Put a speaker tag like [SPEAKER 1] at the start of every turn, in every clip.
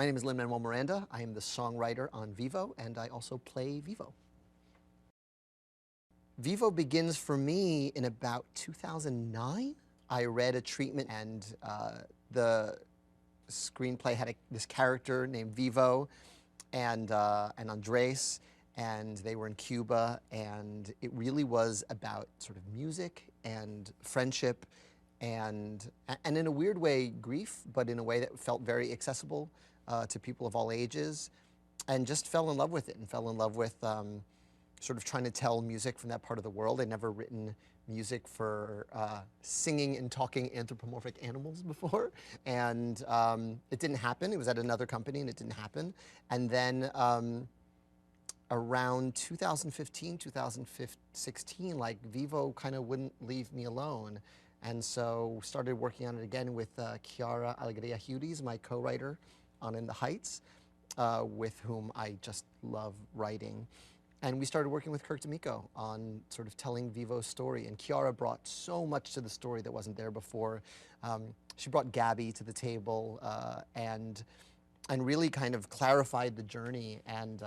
[SPEAKER 1] My name is Lin-Manuel Miranda. I am the songwriter on Vivo, and I also play Vivo. Vivo begins for me in about 2009. I read a treatment, and the screenplay had this character named Vivo and Andrés, and they were in Cuba, and it really was about sort of music and friendship and in a weird way, grief, but in a way that felt very accessible to people of all ages, and just fell in love with it and fell in love with sort of trying to tell music from that part of the world. I'd never written music for singing and talking anthropomorphic animals before, and it didn't happen. It was at another company, and it didn't happen. And then around 2015, 2016, like Vivo kind of wouldn't leave me alone. And so started working on it again with Chiara Alegria Hudes, my co-writer on In the Heights, with whom I just love writing. And we started working with Kirk D'Amico on sort of telling Vivo's story. And Chiara brought so much to the story that wasn't there before. She brought Gabby to the table and really kind of clarified the journey. And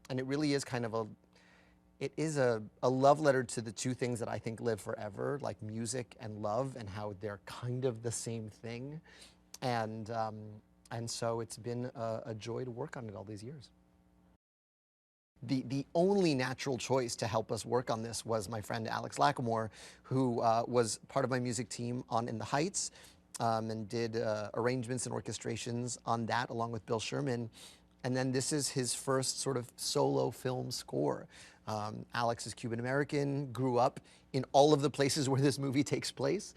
[SPEAKER 1] it really is kind of a love letter to the two things that I think live forever, like music and love, and how they're kind of the same thing. And so it's been a joy to work on it all these years. The only natural choice to help us work on this was my friend Alex Lacamoire, who was part of my music team on In the Heights, and did arrangements and orchestrations on that along with Bill Sherman. And then this is his first sort of solo film score. Alex is Cuban American, grew up in all of the places where this movie takes place.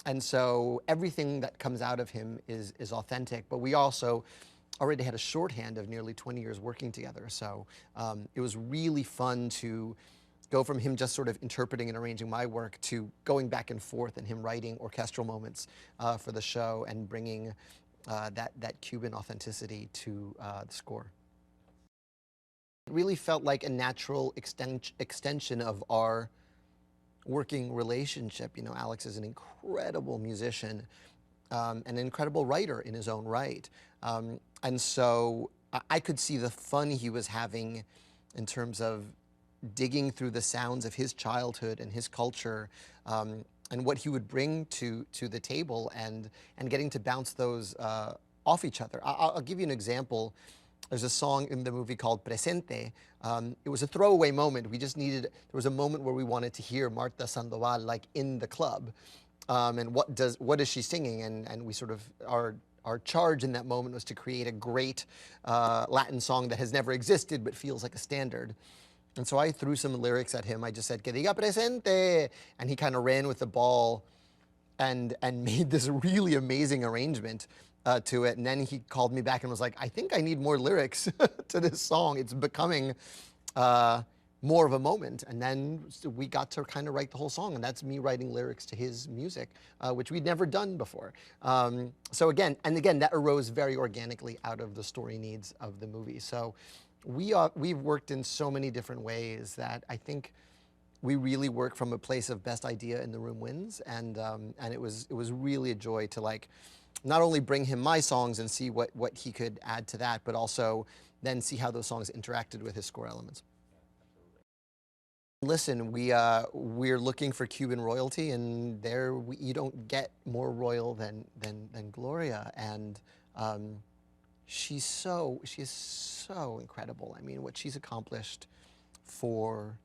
[SPEAKER 1] And so everything that comes out of him is authentic, but we also already had a shorthand of nearly 20 years working together. So it was really fun to go from him just sort of interpreting and arranging my work to going back and forth and him writing orchestral moments for the show and bringing that Cuban authenticity to the score. It really felt like a natural extension of our working relationship. You know, Alex is an incredible musician, an incredible writer in his own right. And so I could see the fun he was having in terms of digging through the sounds of his childhood and his culture, and what he would bring to the table, and getting to bounce those off each other. I'll give you an example. There's a song in the movie called Presente. It was a throwaway moment. We just needed, there was a moment where we wanted to hear Marta Sandoval like in the club. And what is she singing? And we sort of, our charge in that moment was to create a great Latin song that has never existed but feels like a standard. And so I threw some lyrics at him. I just said, "Que diga presente," and he kind of ran with the ball and made this really amazing arrangement to it. And then he called me back and was like, "I think I need more lyrics to this song. It's becoming more of a moment." And then we got to kind of write the whole song, and that's me writing lyrics to his music, which we'd never done before. So again, that arose very organically out of the story needs of the movie. So we've worked in so many different ways that I think we really work from a place of best idea in the room wins, and it was really a joy to like not only bring him my songs and see what he could add to that, but also then see how those songs interacted with his score elements. Listen, we're looking for Cuban royalty, and you don't get more royal than Gloria, and she is so incredible. I mean, what she's accomplished for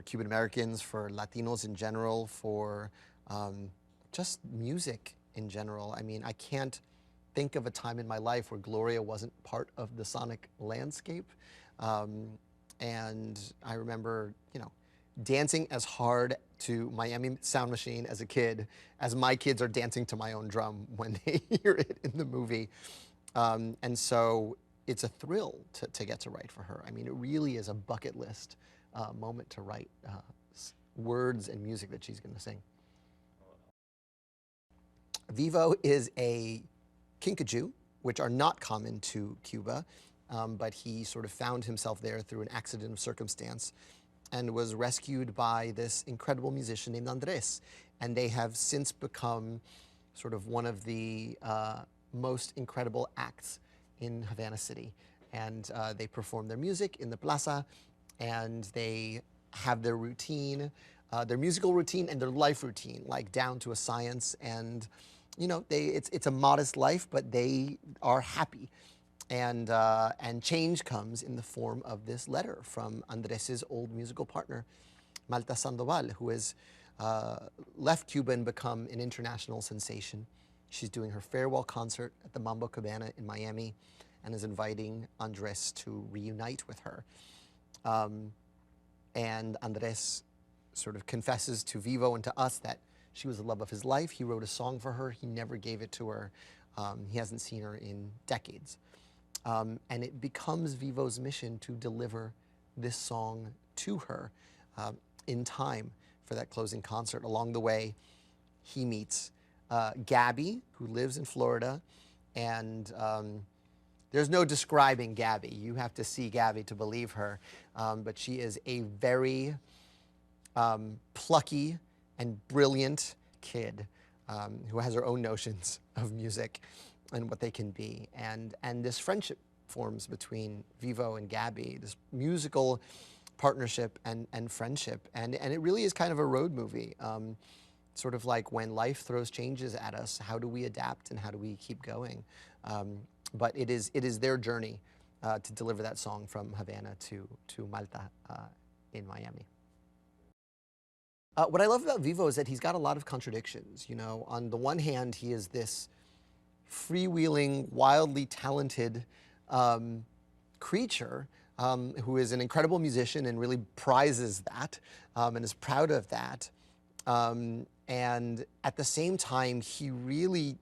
[SPEAKER 1] Cuban Americans, for Latinos in general, for just music in general. I mean, I can't think of a time in my life where Gloria wasn't part of the sonic landscape. And I remember, you know, dancing as hard to Miami Sound Machine as a kid as my kids are dancing to my own drum when they hear it in the movie. And so it's a thrill to get to write for her. I mean, it really is a bucket list moment to write words and music that she's going to sing. Vivo is a kinkajou, which are not common to Cuba, but he sort of found himself there through an accident of circumstance and was rescued by this incredible musician named Andrés. And they have since become sort of one of the most incredible acts in Havana City. And they perform their music in the plaza, and they have their routine, their musical routine and their life routine, like down to a science. And you know, it's a modest life, but they are happy. And change comes in the form of this letter from Andrés's old musical partner, Marta Sandoval, who has left Cuba and become an international sensation. She's doing her farewell concert at the Mambo Cabana in Miami and is inviting Andrés to reunite with her. And Andrés sort of confesses to Vivo and to us that she was the love of his life. He wrote a song for her. He never gave it to her. He hasn't seen her in decades. And it becomes Vivo's mission to deliver this song to her in time for that closing concert. Along the way, he meets Gabby, who lives in Florida, and there's no describing Gabby. You have to see Gabby to believe her, but she is a very plucky and brilliant kid who has her own notions of music and what they can be. And this friendship forms between Vivo and Gabby, this musical partnership and friendship. And it really is kind of a road movie. Sort of like when life throws changes at us, how do we adapt and how do we keep going? But it is their journey to deliver that song from Havana to Malta in Miami. What I love about Vivo is that he's got a lot of contradictions. You know, on the one hand, he is this freewheeling, wildly talented creature who is an incredible musician and really prizes that and is proud of that. And at the same time, he really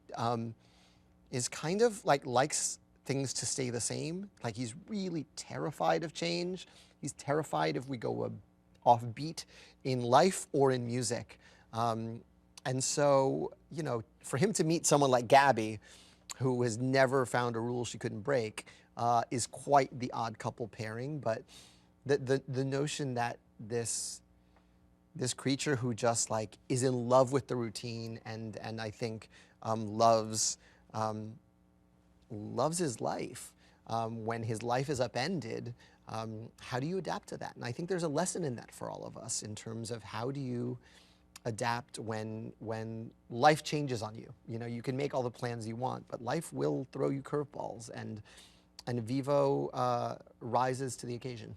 [SPEAKER 1] is kind of like likes things to stay the same. Like he's really terrified of change. He's terrified if we go offbeat in life or in music. And so, you know, for him to meet someone like Gabby, who has never found a rule she couldn't break, is quite the odd couple pairing. But the notion that this creature who just like is in love with the routine and I think loves his life, when his life is upended, how do you adapt to that? And I think there's a lesson in that for all of us in terms of how do you adapt when life changes on you. You know, you can make all the plans you want, but life will throw you curveballs, and Vivo rises to the occasion.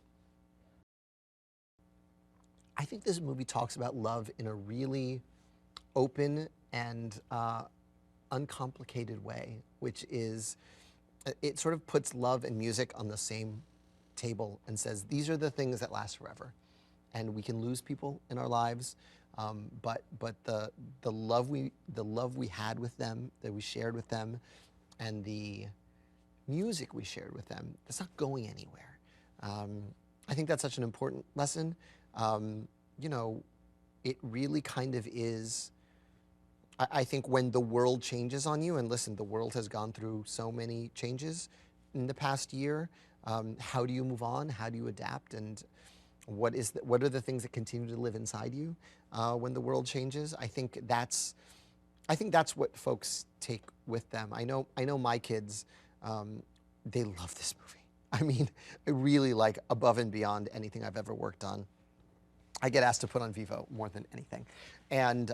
[SPEAKER 1] I think this movie talks about love in a really open and uncomplicated way, which is, it sort of puts love and music on the same table and says, these are the things that last forever. And we can lose people in our lives, but the love we had with them, that we shared with them, and the music we shared with them, that's not going anywhere. I think that's such an important lesson. You know, it really kind of is, I think when the world changes on you, and listen, the world has gone through so many changes in the past year, how do you move on? How do you adapt? And what are the things that continue to live inside you when the world changes? I think that's what folks take with them. I know my kids, they love this movie. I mean, really like above and beyond anything I've ever worked on. I get asked to put on Vivo more than anything. And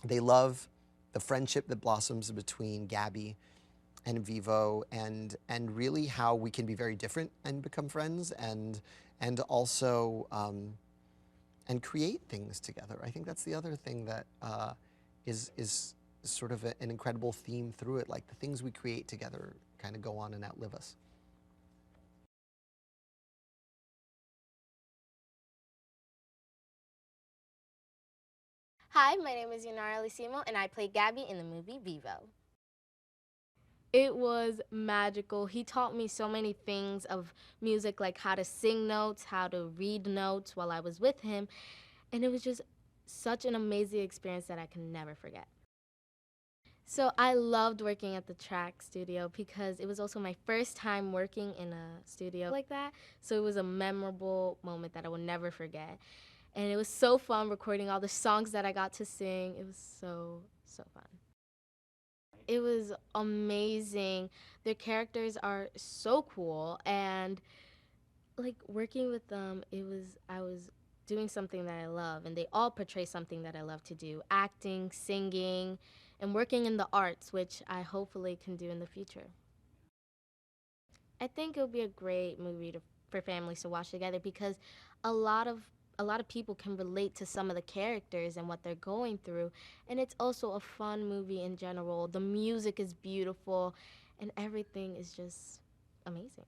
[SPEAKER 1] they love the friendship that blossoms between Gabby and Vivo, and really how we can be very different and become friends, and also and create things together. I think that's the other thing that is sort of an incredible theme through it. Like the things we create together kind of go on and outlive us.
[SPEAKER 2] Hi, my name is Ynairaly Simo, and I play Gabby in the movie Vivo. It was magical. He taught me so many things of music, like how to sing notes, how to read notes while I was with him, and it was just such an amazing experience that I can never forget. So I loved working at the track studio because it was also my first time working in a studio like that, so it was a memorable moment that I will never forget. And it was so fun recording all the songs that I got to sing. It was so fun. It was amazing. Their characters are so cool, and like working with them, I was doing something that I love, and they all portray something that I love to do: acting, singing, and working in the arts, which I hopefully can do in the future. I think it would be a great movie for families to watch together because a lot of a lot of people can relate to some of the characters and what they're going through, and it's also a fun movie in general. The music is beautiful, and everything is just amazing.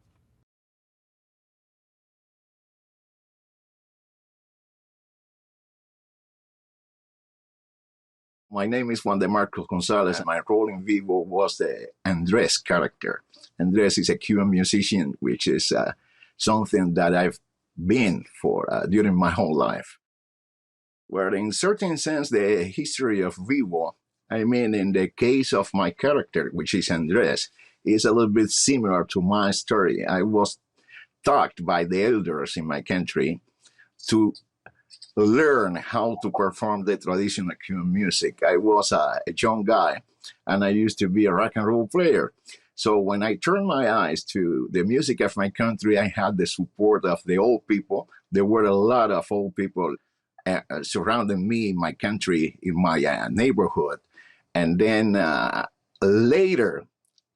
[SPEAKER 3] My name is Juan de Marcos Gonzalez. My role in Vivo was the Andrés character. Andrés is a Cuban musician, which is something that I've been for during my whole life. Where in certain sense, the history of Vivo, I mean, in the case of my character, which is Andrés, is a little bit similar to my story. I was taught by the elders in my country to learn how to perform the traditional Cuban music. I was a young guy, and I used to be a rock and roll player. So when I turned my eyes to the music of my country, I had the support of the old people. There were a lot of old people surrounding me in my country, in my neighborhood. And then later,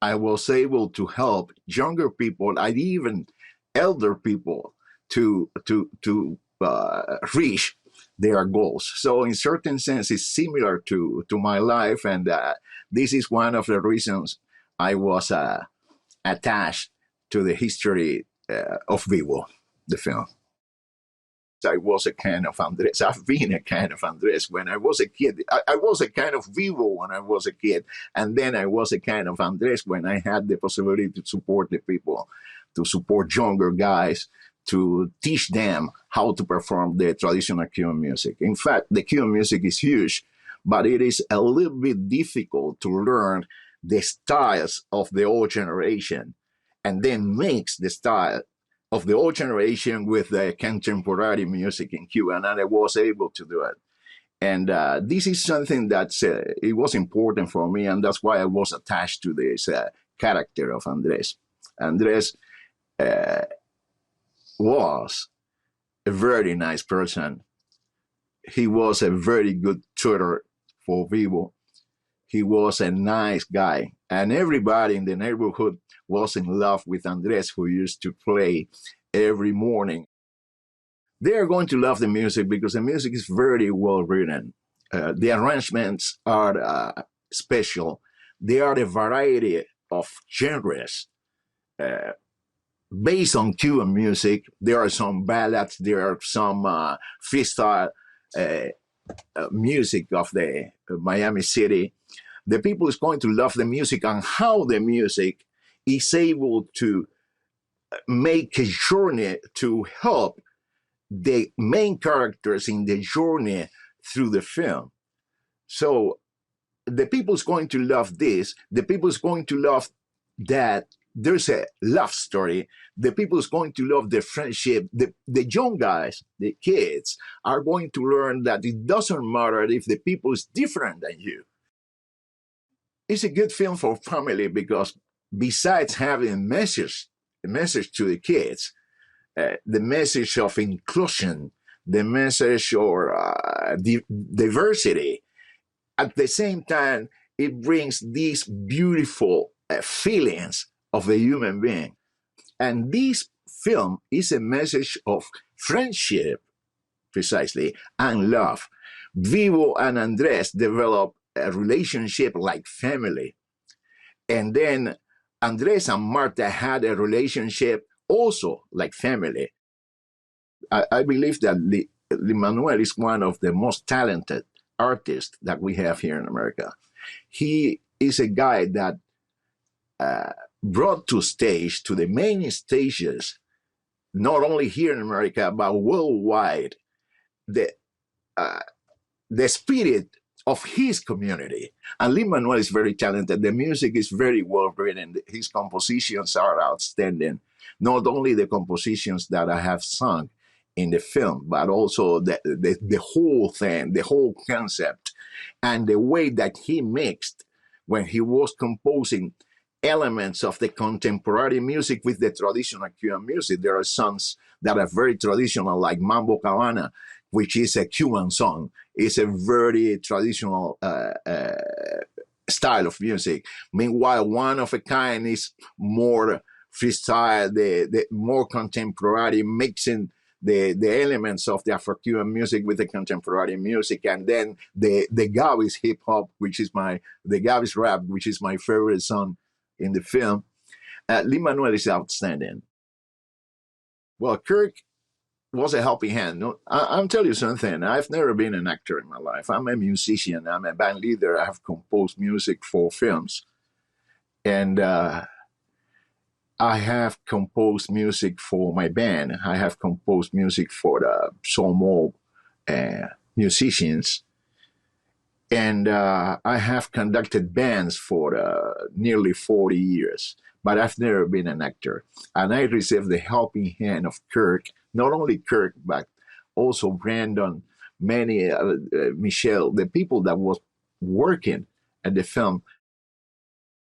[SPEAKER 3] I was able to help younger people and even elder people to reach their goals. So in certain sense, it's similar to my life. And this is one of the reasons I was attached to the history of Vivo, the film. I was a kind of Andres. I've been a kind of Andres when I was a kid. I was a kind of Vivo when I was a kid. And then I was a kind of Andres when I had the possibility to support the people, to support younger guys, to teach them how to perform the traditional Cuban music. In fact, the Cuban music is huge, but it is a little bit difficult to learn the styles of the old generation and then mix the style of the old generation with the contemporary music in Cuba, and I was able to do it. And this is something that it was important for me, and that's why I was attached to this character of Andres. Andres was a very nice person. He was a very good tutor for Vivo. He was a nice guy. And everybody in the neighborhood was in love with Andres, who used to play every morning. They are going to love the music because the music is very well written. The arrangements are special. There are a variety of genres. Based on Cuban music, there are some ballads, there are some freestyle music of the Miami City. The people is going to love the music and how the music is able to make a journey to help the main characters in the journey through the film. So the people is going to love this. The people is going to love that there's a love story. The people is going to love the friendship. The young guys, the kids, are going to learn that it doesn't matter if the people is different than you. It's a good film for family because besides having a message to the kids, the message of inclusion, the message or diversity, at the same time, it brings these beautiful feelings of a human being. And this film is a message of friendship, precisely, and love. Vivo and Andres develop a relationship like family. And then Andres and Marta had a relationship also like family. I believe that Lin-Manuel is one of the most talented artists that we have here in America. He is a guy that brought to the main stages, not only here in America, but worldwide, the spirit of his community. And Lin-Manuel is very talented. The music is very well written. His compositions are outstanding. Not only the compositions that I have sung in the film, but also the whole thing, the whole concept, and the way that he mixed when he was composing elements of the contemporary music with the traditional Cuban music. There are songs that are very traditional, like Mambo Cabana, which is a Cuban song. It's a very traditional style of music. Meanwhile, One of a Kind is more freestyle, the more contemporary, mixing the elements of the Afro-Cuban music with the contemporary music. And then the Gabi's hip hop, the Gabi's rap, which is my favorite song in the film. Lin-Manuel is outstanding. Well, Kirk was a helping hand. No, I'll tell you something. I've never been an actor in my life. I'm a musician. I'm a band leader. I have composed music for films. And I have composed music for my band. I have composed music for some more musicians. And I have conducted bands for nearly 40 years. But I've never been an actor. And I received the helping hand of Kirk, not only Kirk, but also Brandon, many, Michelle, the people that was working at the film